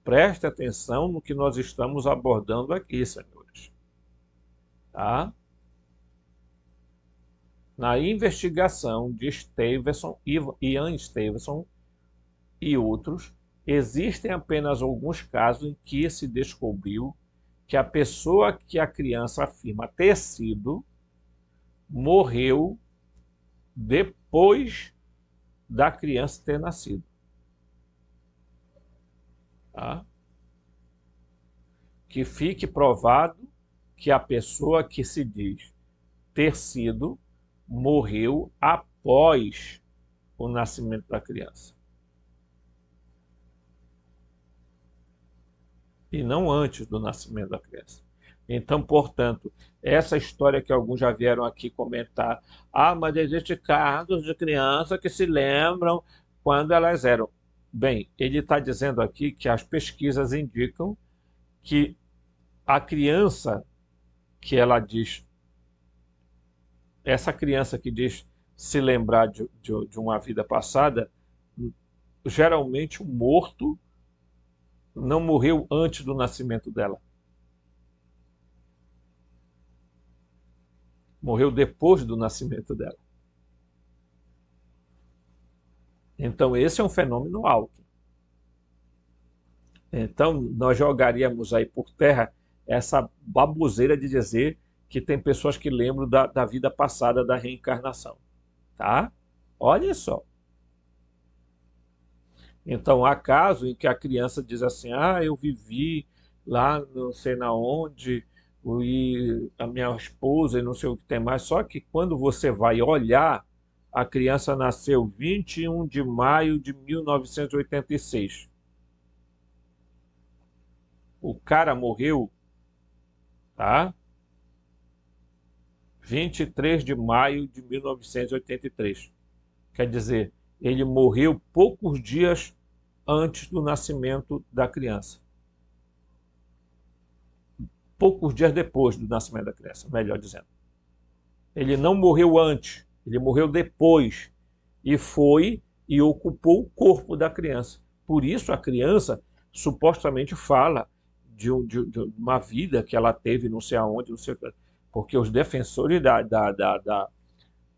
Preste atenção no que nós estamos abordando aqui, senhores. Tá? Na investigação de Stevenson, Ian Stevenson e outros, existem apenas alguns casos em que se descobriu que a pessoa que a criança afirma ter sido morreu depois da criança ter nascido. Tá? Que fique provado que a pessoa que se diz ter sido morreu após o nascimento da criança. E não antes do nascimento da criança. Então, portanto, essa história que alguns já vieram aqui comentar, mas existem casos de crianças que se lembram quando elas eram. Bem, ele está dizendo aqui que as pesquisas indicam que a criança que ela diz, essa criança que diz se lembrar de uma vida passada, geralmente o morto não morreu antes do nascimento dela. Morreu depois do nascimento dela. Então, esse é um fenômeno alto. Então, nós jogaríamos aí por terra essa baboseira de dizer que tem pessoas que lembram da vida passada, da reencarnação. Tá? Olha só. Então, há casos em que a criança diz assim, eu vivi lá não sei na onde, e a minha esposa e não sei o que tem mais. Só que quando você vai olhar, a criança nasceu 21 de maio de 1986. O cara morreu, tá? 23 de maio de 1983. Quer dizer, ele morreu poucos dias antes do nascimento da criança. Poucos dias depois do nascimento da criança, melhor dizendo. Ele não morreu antes, ele morreu depois. E foi e ocupou o corpo da criança. Por isso a criança supostamente fala de uma vida que ela teve não sei aonde, não sei o que. Porque os defensores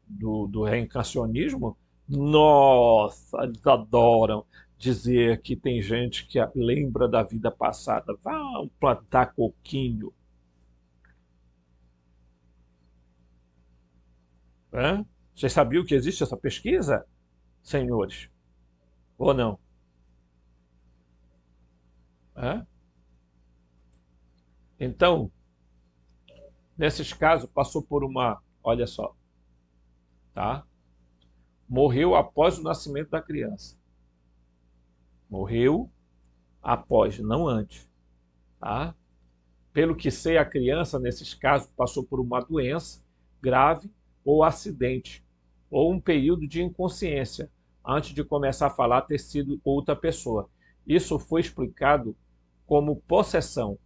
do reencarnacionismo, nossa, eles adoram dizer que tem gente que lembra da vida passada. Vão plantar coquinho. Vocês sabiam que existe essa pesquisa, senhores? Ou não? Então, nesses casos, passou por uma... Olha só. Tá? Morreu após o nascimento da criança. Morreu após, não antes. Tá? Pelo que sei, a criança, nesses casos, passou por uma doença grave ou acidente, ou um período de inconsciência, antes de começar a falar ter sido outra pessoa. Isso foi explicado como possessão.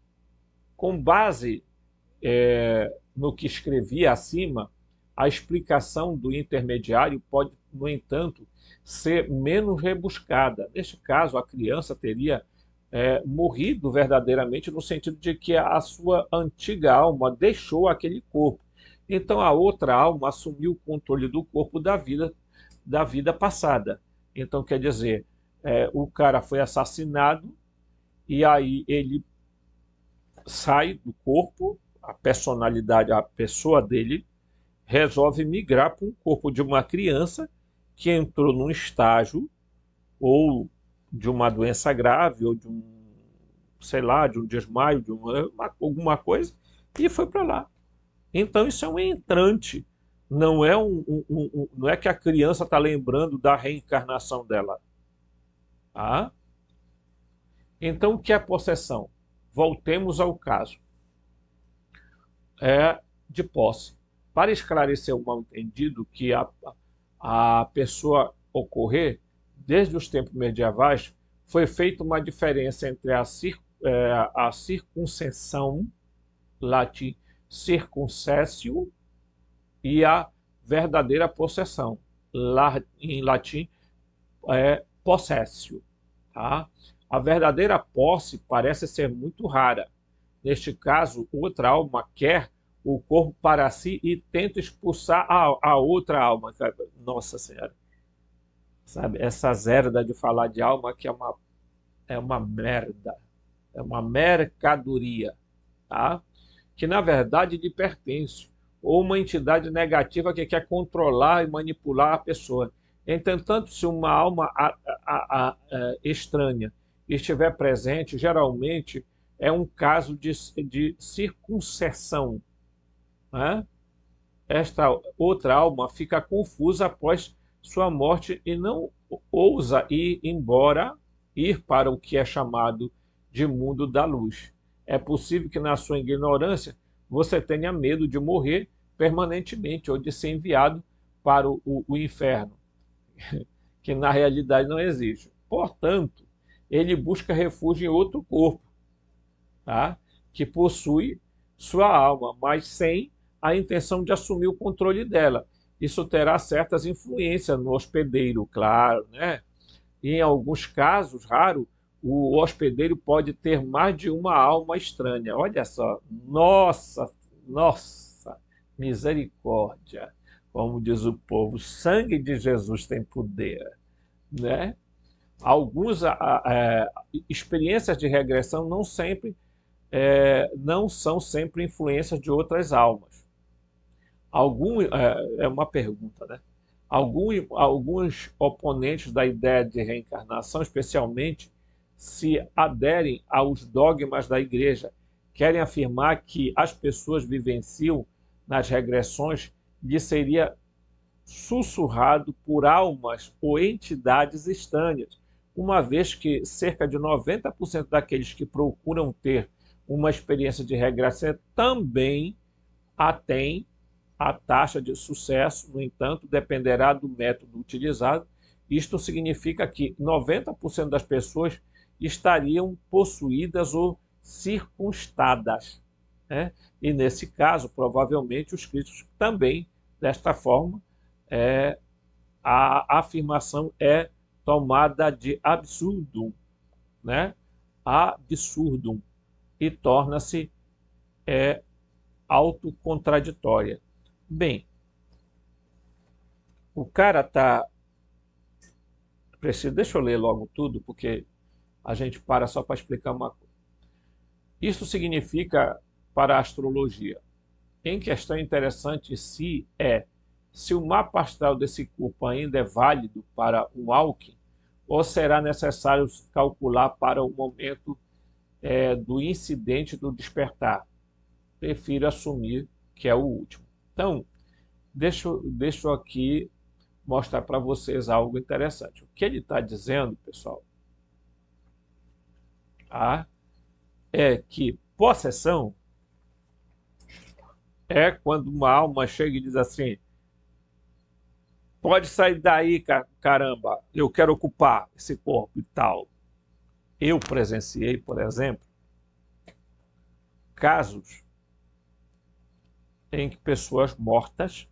Com base no que escrevi acima, a explicação do intermediário pode, no entanto, ser menos rebuscada. Neste caso, a criança teria morrido verdadeiramente, no sentido de que a sua antiga alma deixou aquele corpo. Então, a outra alma assumiu o controle do corpo da vida passada. Então, quer dizer, o cara foi assassinado e aí ele sai do corpo, a personalidade, a pessoa dele resolve migrar para um corpo de uma criança que entrou num estágio ou de uma doença grave ou de um, sei lá, de um desmaio, de alguma coisa, e foi para lá. Então isso é um entrante, não é não é que a criança está lembrando da reencarnação dela. Tá? Então o que é possessão? Voltemos ao caso. De posse. Para esclarecer o mal-entendido que a pessoa ocorrer, desde os tempos medievais, foi feita uma diferença entre a circuncessão, latim circuncessio, e a verdadeira possessão, em latim possessio. Tá? A verdadeira posse parece ser muito rara. Neste caso, outra alma quer o corpo para si e tenta expulsar a outra alma. Nossa Senhora. Sabe? Essa zerda de falar de alma que é uma merda. É uma mercadoria. Tá? Que na verdade lhe pertence. Ou uma entidade negativa que quer controlar e manipular a pessoa. Entretanto, se uma alma estranha estiver presente, geralmente é um caso de circuncessão. Né? Esta outra alma fica confusa após sua morte e não ousa ir para o que é chamado de mundo da luz. É possível que na sua ignorância você tenha medo de morrer permanentemente ou de ser enviado para o inferno, que na realidade não existe. Portanto, ele busca refúgio em outro corpo, tá? Que possui sua alma, mas sem a intenção de assumir o controle dela. Isso terá certas influências no hospedeiro, claro, né? E em alguns casos, raro, o hospedeiro pode ter mais de uma alma estranha. Olha só, nossa, misericórdia. Como diz o povo, o sangue de Jesus tem poder, né? Algumas experiências de regressão não são sempre influências de outras almas. É uma pergunta, né? Alguns oponentes da ideia de reencarnação, especialmente, se aderem aos dogmas da Igreja, querem afirmar que as pessoas vivenciam nas regressões lhe seria sussurrado por almas ou entidades estranhas, uma vez que cerca de 90% daqueles que procuram ter uma experiência de regressão também a têm. A taxa de sucesso, no entanto, dependerá do método utilizado. Isto significa que 90% das pessoas estariam possuídas ou circunstadas, né? E, nesse caso, provavelmente, os críticos também, desta forma, a afirmação é tomada de absurdum, né? Absurdum, e torna-se autocontraditória. Bem, o cara está... Deixa eu ler logo tudo, porque a gente para só para explicar uma coisa. Isso significa, para a astrologia, em questão interessante se o mapa astral desse corpo ainda é válido para um Alckmin, ou será necessário calcular para o momento do incidente do despertar. Prefiro assumir que é o último. Então, deixa eu aqui mostrar para vocês algo interessante. O que ele está dizendo, pessoal, tá? É que possessão é quando uma alma chega e diz assim: pode sair daí, caramba, eu quero ocupar esse corpo e tal. Eu presenciei, por exemplo, casos em que pessoas mortas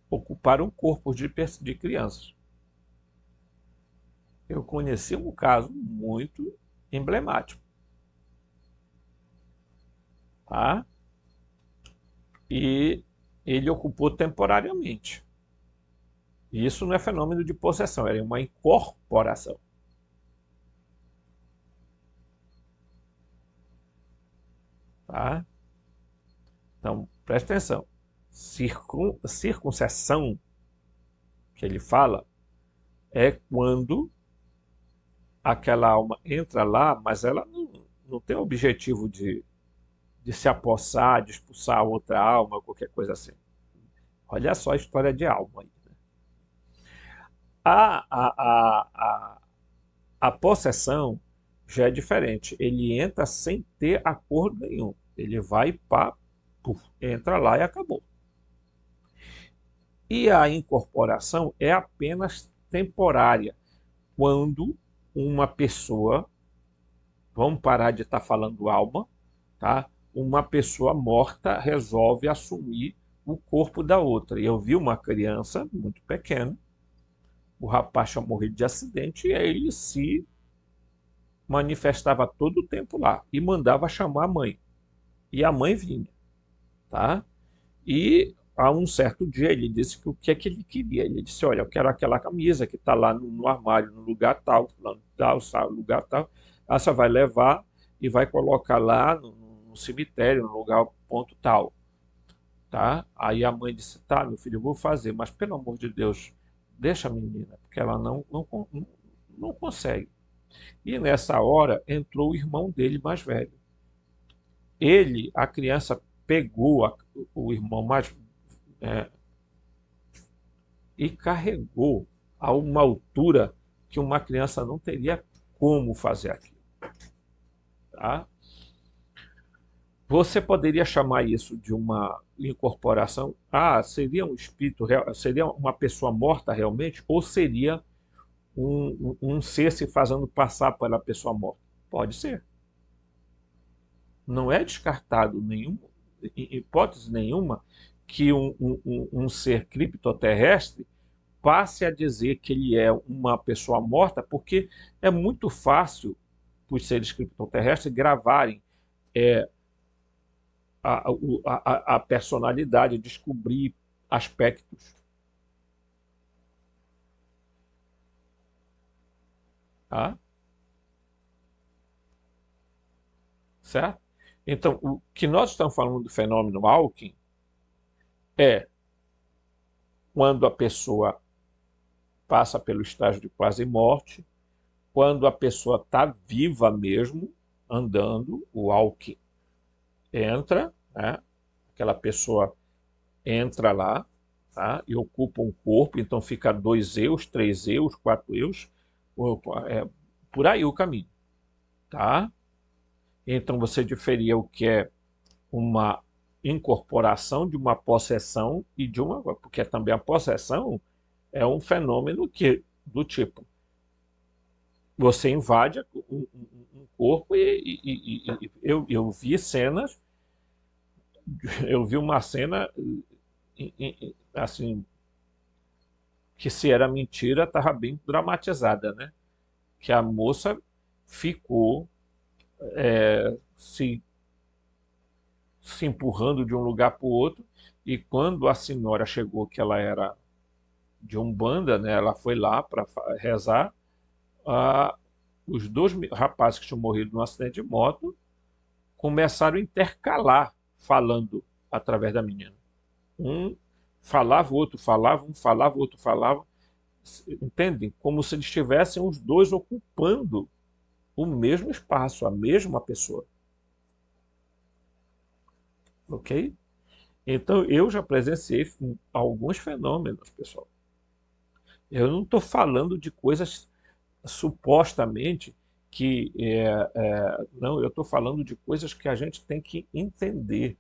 ocuparam corpos de crianças. Eu conheci um caso muito emblemático, tá? E ele ocupou temporariamente. E isso não é fenômeno de possessão, era uma incorporação, tá? Então, preste atenção. Circuncessão, que ele fala, é quando aquela alma entra lá, mas ela não tem o objetivo de se apossar, de expulsar outra alma, qualquer coisa assim. Olha só a história de alma aí. A, a, a, a, a possessão já é diferente. Ele entra sem ter acordo nenhum. Ele vai para, entra lá e acabou. E a incorporação é apenas temporária, quando uma pessoa, vamos parar de estar falando alma, tá? Uma pessoa morta resolve assumir o corpo da outra. E eu vi uma criança muito pequena, o rapaz tinha morrido de acidente e aí ele se manifestava todo o tempo lá e mandava chamar a mãe. E a mãe vinha, tá? E a um certo dia ele disse que o que é que ele queria. Ele disse: olha, eu quero aquela camisa que está lá no armário, no lugar tal, lugar tal. Aí você vai levar e vai colocar lá no cemitério, no lugar ponto tal, tá? Aí a mãe disse: tá, meu filho, eu vou fazer, mas pelo amor de Deus, deixa a menina, porque ela não consegue. E nessa hora entrou o irmão dele mais velho. A criança pegou o irmão mais é, e carregou a uma altura que uma criança não teria como fazer aquilo, tá? Você poderia chamar isso de uma incorporação? Ah, seria um espírito real, seria uma pessoa morta realmente, ou seria um ser se fazendo passar pela pessoa morta? Pode ser. Não é descartado em hipótese nenhuma que um ser criptoterrestre passe a dizer que ele é uma pessoa morta, porque é muito fácil para os seres criptoterrestres gravarem é, a personalidade, descobrir aspectos, tá? Certo? Então, o que nós estamos falando do fenômeno Hawking é quando a pessoa passa pelo estágio de quase morte, quando a pessoa está viva mesmo, andando, o Hawking entra, né? Aquela pessoa entra lá, tá? E ocupa um corpo, então fica 2 eus, 3 eus, 4 eus, é, por aí o caminho, tá? Então você diferia o que é uma incorporação de uma possessão e de uma, porque também a possessão é um fenômeno que do tipo você invade um corpo e eu vi cenas, eu vi uma cena assim que se era mentira estava bem dramatizada, né? Que a moça ficou se, se empurrando de um lugar para o outro e quando a senhora chegou que ela era de Umbanda, né? Ela foi lá para rezar. Ah, os dois rapazes que tinham morrido num acidente de moto começaram a intercalar falando através da menina. Um falava, o outro falava, um falava, o outro falava. Entendem? Como se eles estivessem os dois ocupando o mesmo espaço, a mesma pessoa. Ok? Então eu já presenciei alguns fenômenos, pessoal. Eu não estou falando de coisas supostamente que não, eu estou falando de coisas que a gente tem que entender.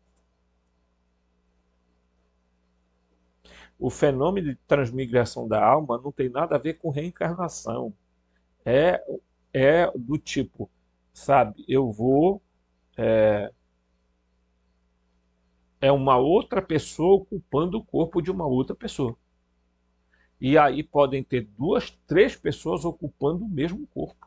O fenômeno de transmigração da alma não tem nada a ver com reencarnação. É, é do tipo, sabe, eu vou. É uma outra pessoa ocupando o corpo de uma outra pessoa. E aí podem ter duas, três pessoas ocupando o mesmo corpo.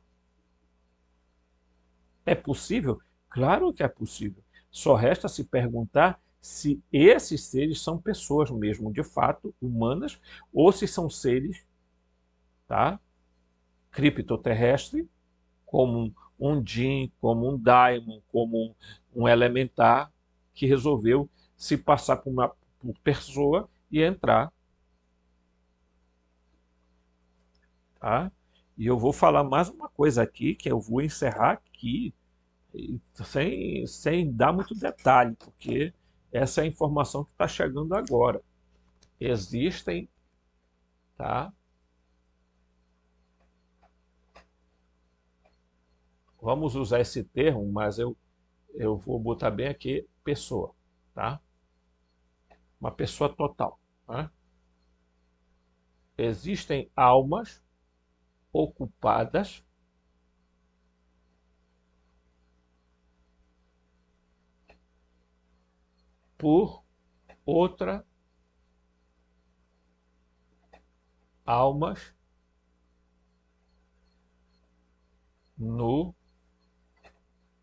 É possível? Claro que é possível. Só resta se perguntar se esses seres são pessoas mesmo, de fato, humanas, ou se são seres, tá, criptoterrestres, como um Jin, como um Daimon, como um elementar, que resolveu se passar por uma por pessoa e entrar. Tá? E eu vou falar mais uma coisa aqui, que eu vou encerrar aqui, sem dar muito detalhe, porque essa é a informação que está chegando agora. Existem, tá? Vamos usar esse termo, mas eu vou botar bem aqui pessoa, tá? Uma pessoa total. Tá? Existem almas ocupadas por outra almas no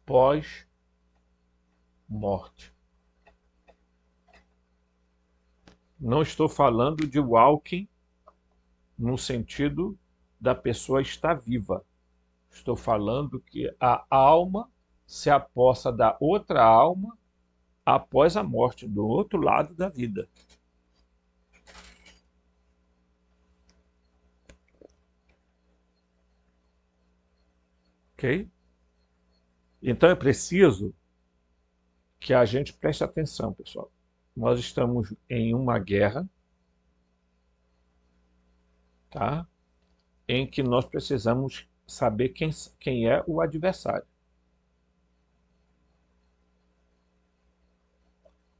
pós-morte. Não estou falando de walking no sentido da pessoa estar viva. Estou falando que a alma se apossa da outra alma após a morte, do outro lado da vida. Ok? Então é preciso que a gente preste atenção, pessoal. Nós estamos em uma guerra, tá? Em que nós precisamos saber quem é o adversário.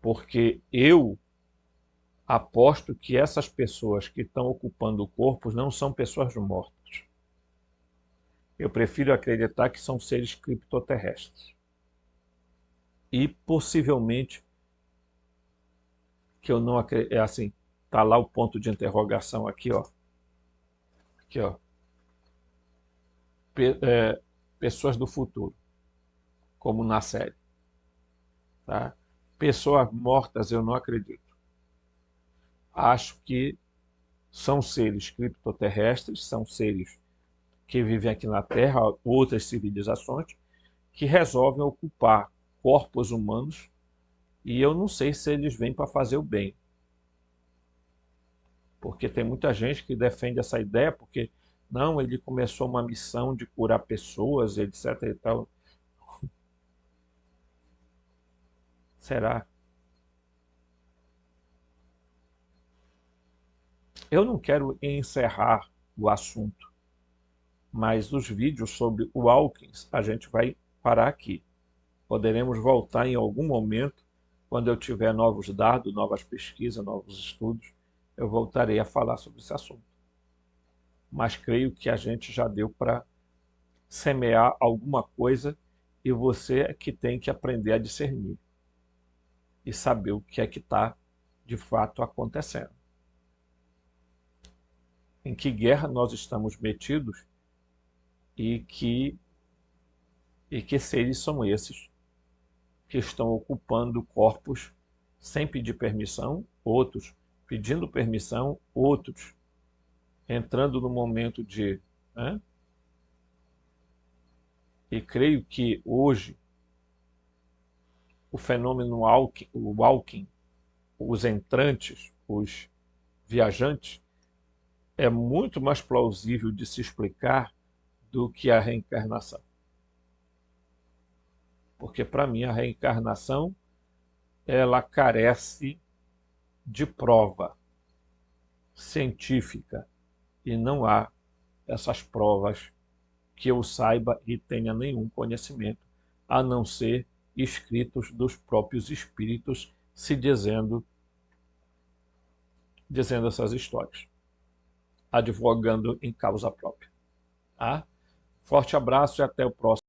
Porque eu aposto que essas pessoas que estão ocupando corpos não são pessoas mortas. Eu prefiro acreditar que são seres criptoterrestres. E possivelmente que eu não acredito, é assim, tá lá o ponto de interrogação aqui, ó. Aqui, ó. Pessoas do futuro, como na série, tá? Pessoas mortas eu não acredito. Acho que são seres criptoterrestres, são seres que vivem aqui na Terra, outras civilizações, que resolvem ocupar corpos humanos e eu não sei se eles vêm para fazer o bem. Porque tem muita gente que defende essa ideia, porque não, ele começou uma missão de curar pessoas, etc e tal. Será? Eu não quero encerrar o assunto, mas os vídeos sobre o Hawkins a gente vai parar aqui. Poderemos voltar em algum momento, quando eu tiver novos dados, novas pesquisas, novos estudos, eu voltarei a falar sobre esse assunto. Mas creio que a gente já deu para semear alguma coisa e você é que tem que aprender a discernir e saber o que é que está de fato acontecendo. Em que guerra nós estamos metidos e que seres são esses que estão ocupando corpos sem pedir permissão, outros pedindo permissão, outros entrando no momento de... Né? E creio que hoje o fenômeno walking, os entrantes, os viajantes, é muito mais plausível de se explicar do que a reencarnação. Porque para mim a reencarnação ela carece de prova científica e não há essas provas que eu saiba e tenha nenhum conhecimento, a não ser escritos dos próprios espíritos se dizendo essas histórias, advogando em causa própria. Tá? Forte abraço e até o próximo.